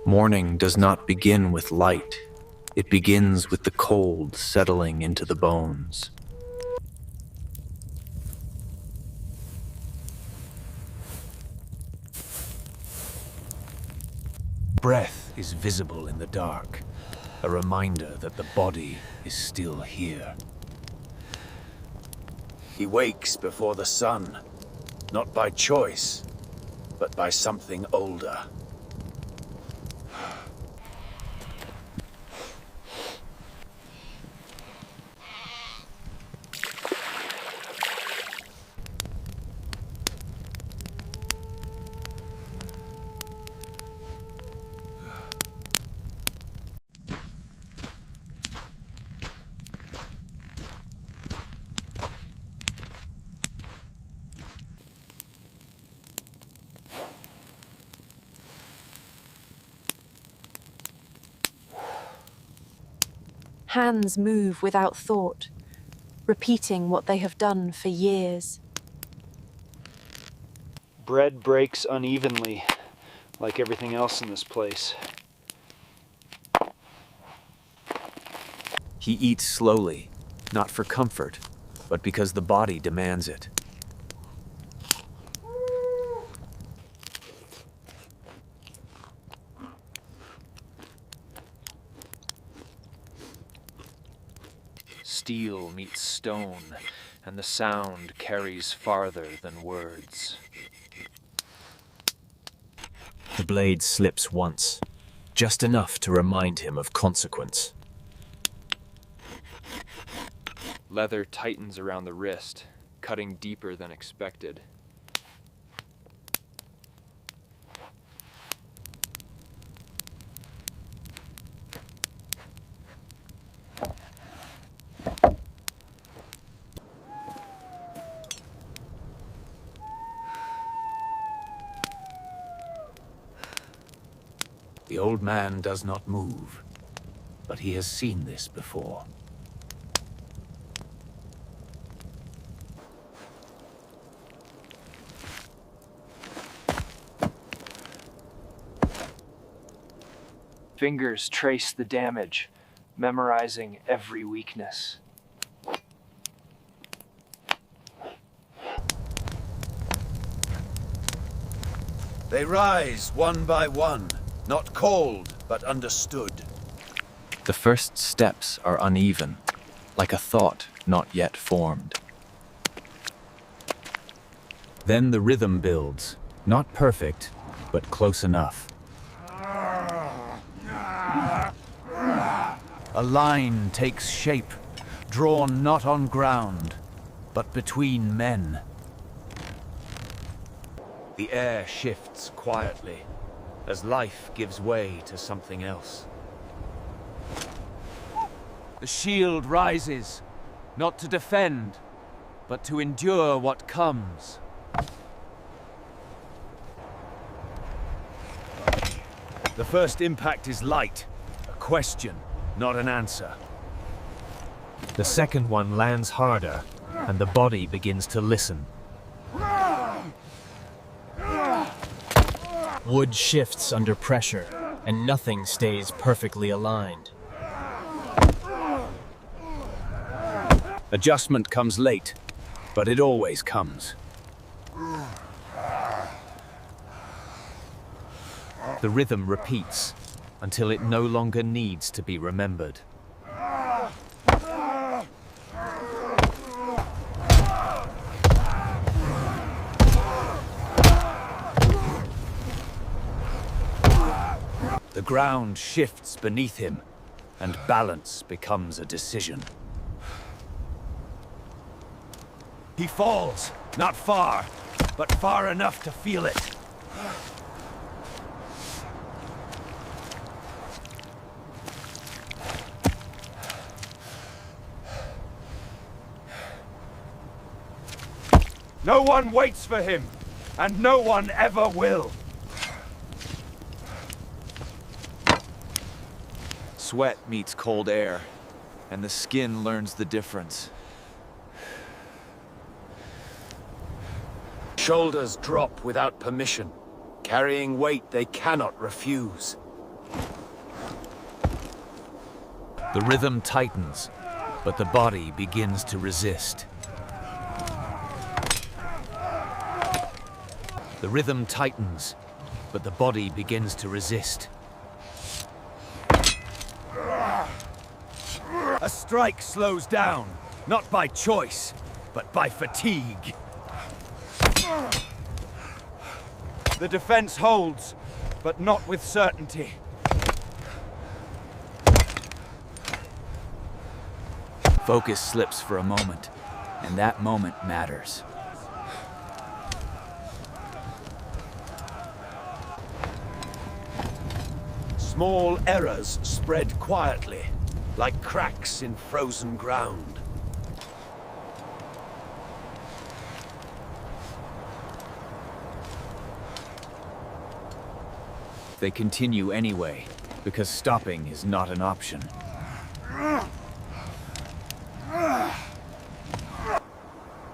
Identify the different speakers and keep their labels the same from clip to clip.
Speaker 1: Morning does not begin with light. It begins with the cold settling into the bones.
Speaker 2: Breath is visible in the dark, a reminder that the body is still here.
Speaker 3: He wakes before the sun, not by choice, but by something older.
Speaker 4: Hands move without thought, repeating what they have done for years.
Speaker 5: Bread breaks unevenly, like everything else in this place.
Speaker 2: He eats slowly, not for comfort, but because the body demands it. Steel meets stone, and the sound carries farther than words. The blade slips once, just enough to remind him of consequence. Leather tightens around the wrist, cutting deeper than expected.
Speaker 3: The old man does not move, but he has seen this before.
Speaker 5: Fingers trace the damage, memorizing every weakness.
Speaker 3: They rise one by one, not called, but understood.
Speaker 1: The first steps are uneven, like a thought not yet formed.
Speaker 2: Then the rhythm builds, not perfect, but close enough.
Speaker 3: A line takes shape, drawn not on ground, but between men. The air shifts quietly, as life gives way to something else. The shield rises, not to defend, but to endure what comes. The first impact is light, a question, not an answer.
Speaker 2: The second one lands harder, and the body begins to listen. Wood shifts under pressure, and nothing stays perfectly aligned.
Speaker 3: Adjustment comes late, but it always comes.
Speaker 2: The rhythm repeats, until it no longer needs to be remembered.
Speaker 3: The ground shifts beneath him, and balance becomes a decision. He falls, not far, but far enough to feel it. No one waits for him, and no one ever will.
Speaker 2: Sweat meets cold air, and the skin learns the difference.
Speaker 3: Shoulders drop without permission, carrying weight they cannot refuse.
Speaker 2: The rhythm tightens, but the body begins to resist. The rhythm tightens, but the body begins to resist. A strike slows down, not by choice, but by fatigue.
Speaker 3: The defense holds, but not with certainty.
Speaker 2: Focus slips for a moment, and that moment matters. Small errors spread quietly, like cracks in frozen ground. They continue anyway, because stopping is not an option.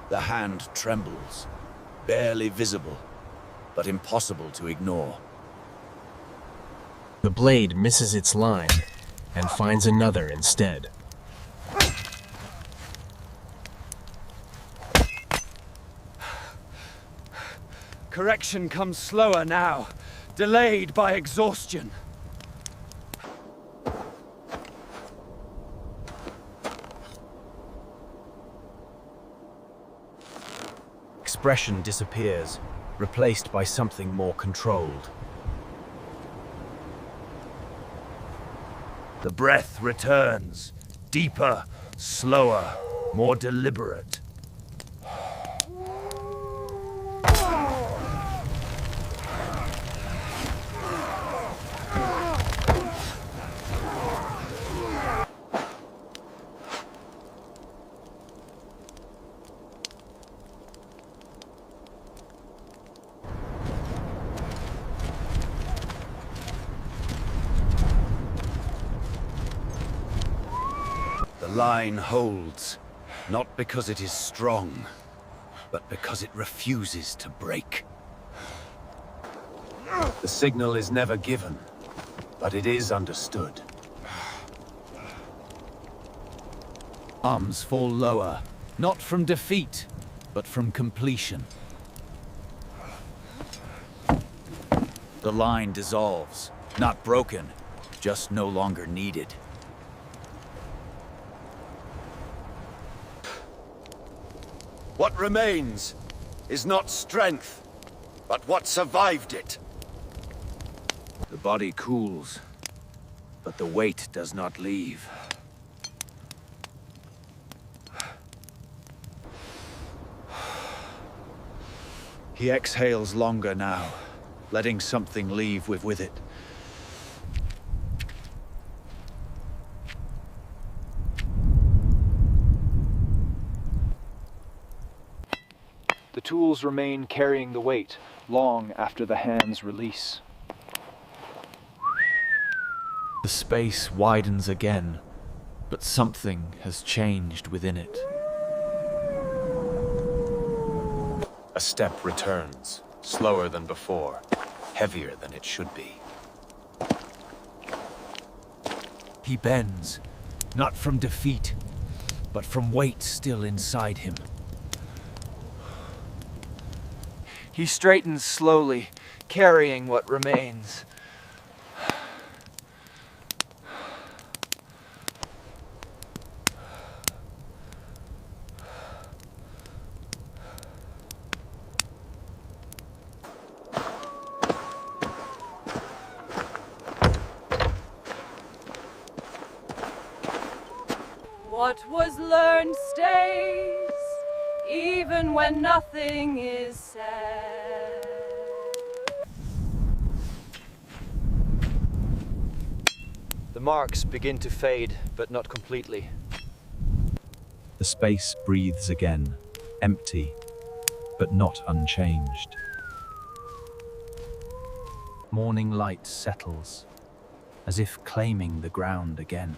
Speaker 2: The hand trembles, barely visible, but impossible to ignore.
Speaker 6: The blade misses its line and finds another instead.
Speaker 3: Correction comes slower now, delayed by exhaustion.
Speaker 2: Expression disappears, replaced by something more controlled. The breath returns, deeper, slower, more deliberate. The line holds, not because it is strong, but because it refuses to break. The signal is never given, but it is understood. Arms fall lower, not from defeat, but from completion. The line dissolves, not broken, just no longer needed. What remains is not strength, but what survived it. The body cools, but the weight does not leave. He exhales longer now, letting something leave with it.
Speaker 5: The tools remain carrying the weight long after the hand's release.
Speaker 2: The space widens again, but something has changed within it. A step returns, slower than before, heavier than it should be. He bends, not from defeat, but from weight still inside him.
Speaker 3: He straightens slowly, carrying what remains.
Speaker 7: What was learned stays, even when nothing is said.
Speaker 5: The marks begin to fade, but not completely.
Speaker 2: The space breathes again, empty, but not unchanged. Morning light settles, as if claiming the ground again.